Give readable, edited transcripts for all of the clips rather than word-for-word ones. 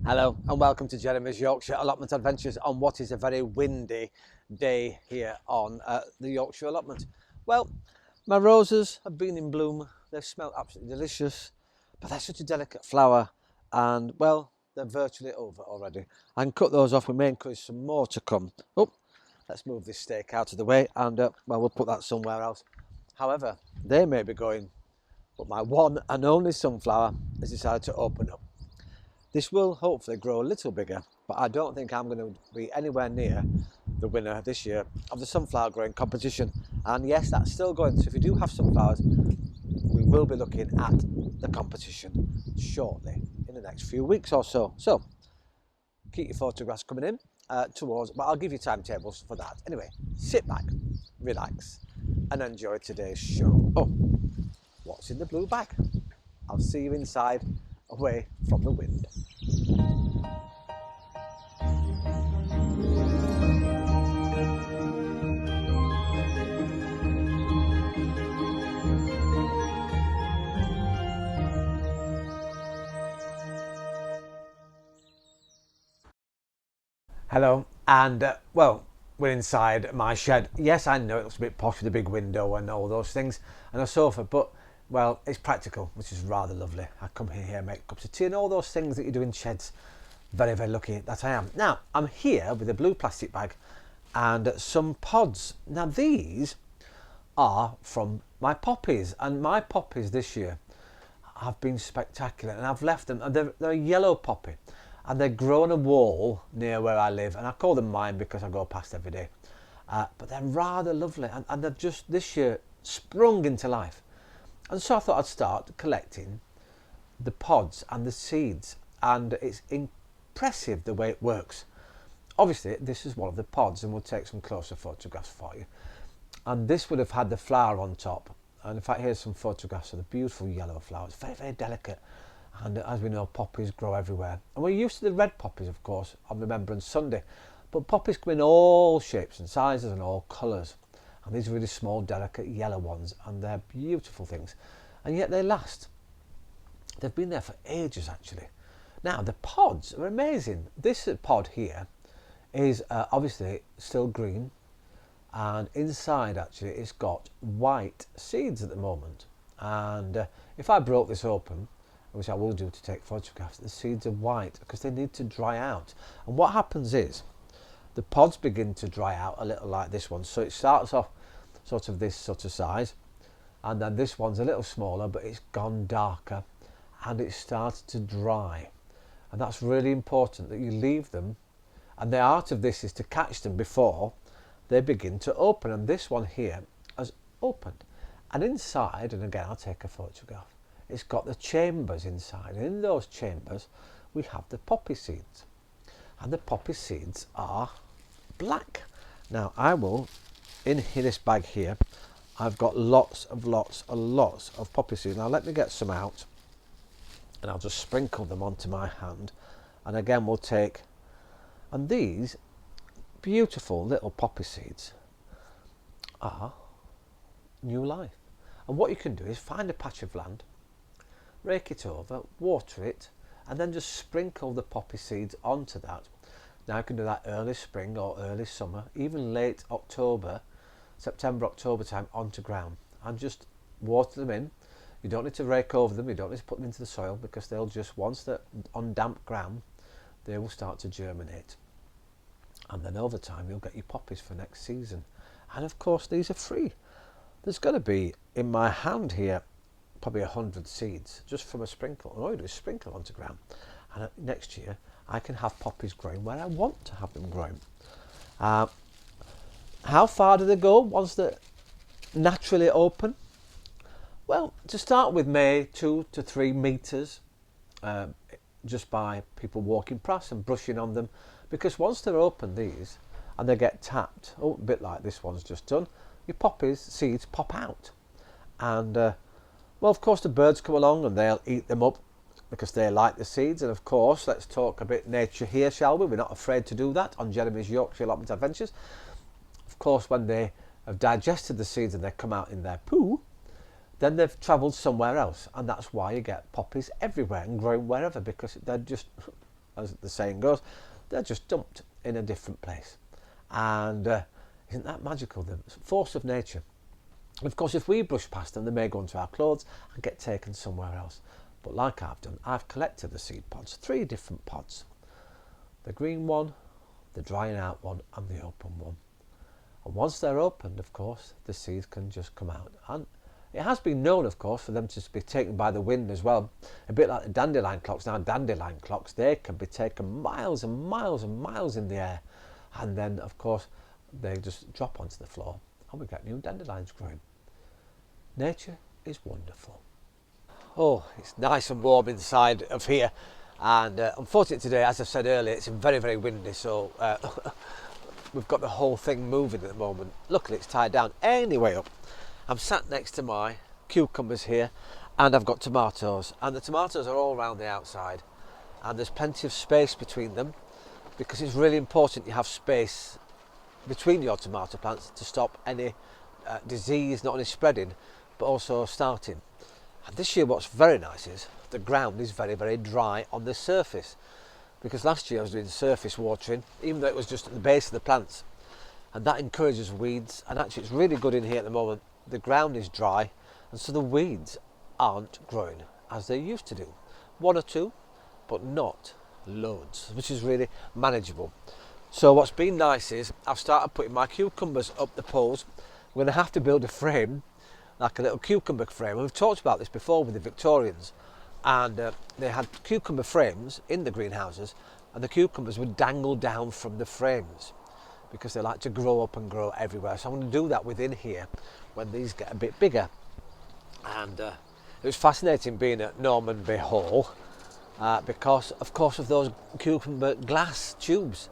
Hello and welcome to Jeremy's Yorkshire Allotment Adventures on what is a very windy day here on the Yorkshire Allotment. Well, my roses have been in bloom, they smell absolutely delicious, but they're such a delicate flower and well, they're virtually over already. I can cut those off, we may encourage some more to come. Oh, let's move this stake out of the way and well, we'll put that somewhere else. However, they may be going, but my one and only sunflower has decided to open up. This will hopefully grow a little bigger, but I don't think I'm going to be anywhere near the winner this year of the sunflower growing competition. And yes, that's still going. So if you do have sunflowers, we will be looking at the competition shortly in the next few weeks or so. So keep your photographs coming in but I'll give you timetables for that. Anyway, sit back, relax, and enjoy today's show. Oh, what's in the blue bag? I'll see you inside, away from the wind. Hello, and well, we're inside my shed. Yes, I know it looks a bit posh with a big window and all those things and a sofa, but well, it's practical, which is rather lovely. I come here, make cups of tea and all those things that you do in sheds. Very, very lucky that I am. Now, I'm here with a blue plastic bag and some pods. Now, these are from my poppies, and my poppies this year have been spectacular, and I've left them, and they're a yellow poppy, and they grow on a wall near where I live, and I call them mine because I go past every day. But they're rather lovely, and they've just this year sprung into life. And so I thought I'd start collecting the pods and the seeds, and it's impressive the way it works. Obviously, this is one of the pods, and we'll take some closer photographs for you. And this would have had the flower on top. And in fact, here's some photographs of the beautiful yellow flowers. Very, very delicate. And as we know, poppies grow everywhere. And we're used to the red poppies, of course, on Remembrance Sunday. But poppies come in all shapes and sizes and all colours. And these are really small, delicate yellow ones, and they're beautiful things. And yet they last. They've been there for ages, actually. Now, the pods are amazing. This pod here is obviously still green, and inside, actually, it's got white seeds at the moment. And if I broke this open, which I will do to take photographs, the seeds are white because they need to dry out. And what happens is, the pods begin to dry out a little like this one. So it starts off sort of this sort of size, and then this one's a little smaller, but it's gone darker and it starts to dry. And that's really important that you leave them, and the art of this is to catch them before they begin to open. And this one here has opened, and inside, and again I'll take a photograph, it's got the chambers inside, and in those chambers we have the poppy seeds, and the poppy seeds are black. Now I will, in this bag here, I've got lots of poppy seeds. Now let me get some out, and I'll just sprinkle them onto my hand, and again we'll take, and these beautiful little poppy seeds are new life. And what you can do is find a patch of land, rake it over, water it, and then just sprinkle the poppy seeds onto that. Now you can do that early spring or early summer, even late October, September, October time, onto ground, and just water them in. You don't need to rake over them, you don't need to put them into the soil, because they'll just, once they're on damp ground, they will start to germinate. And then over time you'll get your poppies for next season. And of course these are free. There's going to be, in my hand here, probably 100 seeds just from a sprinkle. And all you do is sprinkle onto ground, and next year I can have poppies growing where I want to have them growing. How far do they go once they're naturally open? Well, to start with, maybe 2 to 3 metres, just by people walking past and brushing on them, because once they're open, these, and they get tapped, a bit like this one's just done, your poppies seeds pop out. And well, of course the birds come along and they'll eat them up because they like the seeds. And of course, let's talk a bit nature here, shall we? We're not afraid to do that on Jeremy's Yorkshire Allotment Adventures. Of course, when they have digested the seeds and they come out in their poo, then they've travelled somewhere else, and that's why you get poppies everywhere and growing wherever, because they're just as the saying goes. They're just dumped in a different place. And isn't that magical, the force of nature? Of course, if we brush past them, they may go into our clothes and get taken somewhere else. But like I've done, I've collected the seed pods, 3 different pods. The green one, the drying out one, and the open one. And once they're opened, of course, the seeds can just come out. And it has been known, of course, for them to be taken by the wind as well. A bit like the dandelion clocks. Now, dandelion clocks, they can be taken miles and miles and miles in the air. And then, of course, they just drop onto the floor and we get new dandelions growing. Nature is wonderful. Oh, it's nice and warm inside of here. And unfortunately today, as I said earlier, it's very, very windy. So we've got the whole thing moving at the moment. Luckily, it's tied down. Anyway, I'm sat next to my cucumbers here, and I've got tomatoes. And the tomatoes are all around the outside. And there's plenty of space between them, because it's really important you have space between your tomato plants to stop any disease not only spreading but also starting. And this year what's very nice is the ground is very, very dry on the surface, because last year I was doing surface watering, even though it was just at the base of the plants, and that encourages weeds. And actually it's really good in here at the moment. The ground is dry, and so the weeds aren't growing as they used to do. 1 or 2, but not loads, which is really manageable. So what's been nice is I've started putting my cucumbers up the poles. I'm going to have to build a frame, like a little cucumber frame. And we've talked about this before with the Victorians, and they had cucumber frames in the greenhouses, and the cucumbers would dangle down from the frames because they like to grow up and grow everywhere. So I'm going to do that within here when these get a bit bigger. And it was fascinating being at Normanby Hall, because of course of those cucumber glass tubes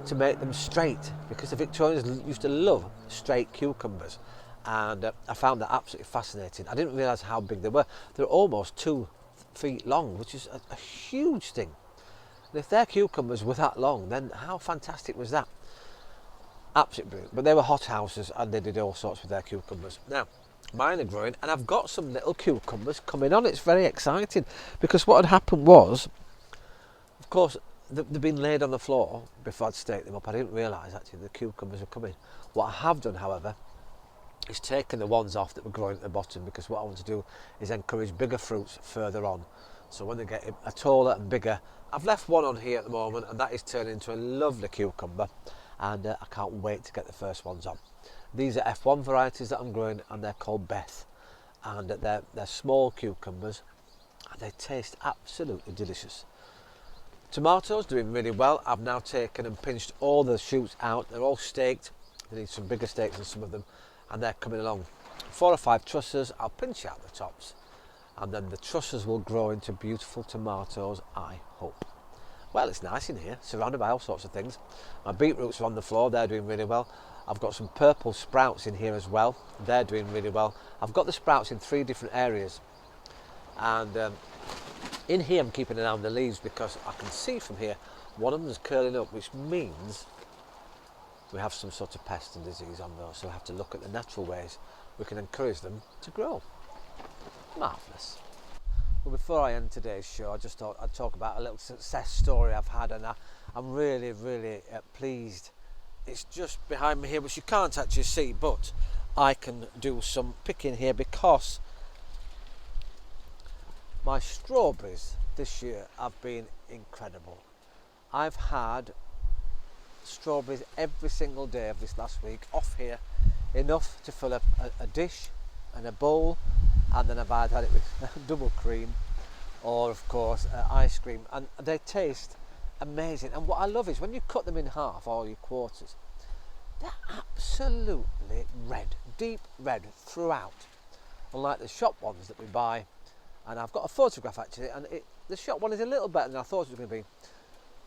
to make them straight, because the Victorians used to love straight cucumbers. And I found that absolutely fascinating. I didn't realise how big they were. They're almost 2 feet long, which is a huge thing. And if their cucumbers were that long, then how fantastic was that? Absolutely brilliant. But they were hothouses, and they did all sorts with their cucumbers. Now, mine are growing, and I've got some little cucumbers coming on. It's very exciting, because what had happened was, of course, they've been laid on the floor before I'd staked them up. I didn't realise actually the cucumbers were coming. What I have done, however, is taken the ones off that were growing at the bottom, because what I want to do is encourage bigger fruits further on. So when they get a taller and bigger, I've left one on here at the moment, and that is turning into a lovely cucumber, and I can't wait to get the first ones on. These are F1 varieties that I'm growing, and they're called Beth, and they're small cucumbers, and they taste absolutely delicious. Tomatoes doing really well. I've now taken and pinched all the shoots out. They're all staked. They need some bigger stakes than some of them, and they're coming along. 4 or 5 trusses. I'll pinch out the tops, and then the trusses will grow into beautiful tomatoes, I hope. Well, it's nice in here, surrounded by all sorts of things. My beetroots are on the floor. They're doing really well. I've got some purple sprouts in here as well. They're doing really well. I've got the sprouts in 3 different areas, and in here I'm keeping an eye on the leaves, because I can see from here one of them is curling up, which means we have some sort of pest and disease on those. So we have to look at the natural ways we can encourage them to grow. Marvellous. Well, before I end today's show, I just thought I'd talk about a little success story I've had, and I'm really, really pleased. It's just behind me here, which you can't actually see, but I can do some picking here, because my strawberries this year have been incredible. I've had strawberries every single day of this last week off here, enough to fill up a dish and a bowl, and then I've either had it with double cream or, of course, ice cream, and they taste amazing. And what I love is when you cut them in half, or your quarters, they're absolutely red, deep red throughout, unlike the shop ones that we buy. And I've got a photograph actually, and the shop one is a little better than I thought it was going to be,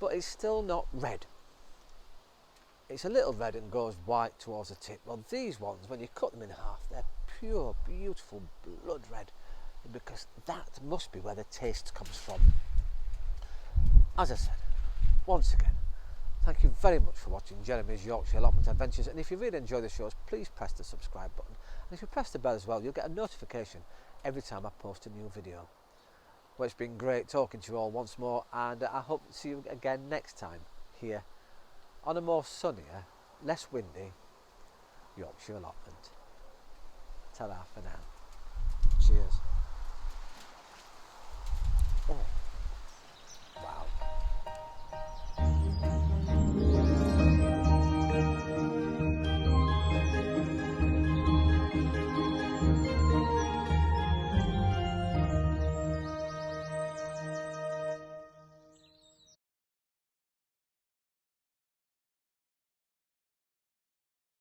but it's still not red. It's a little red and goes white towards the tip. Well, these ones, when you cut them in half, they're pure, beautiful blood red, because that must be where the taste comes from. As I said, once again, thank you very much for watching Jeremy's Yorkshire Allotment Adventures, and if you really enjoy the shows, please press the subscribe button, and if you press the bell as well, you'll get a notification every time I post a new video. Well, it's been great talking to you all once more, and I hope to see you again next time here on a more sunnier, less windy Yorkshire allotment. Ta-ra for now. Cheers.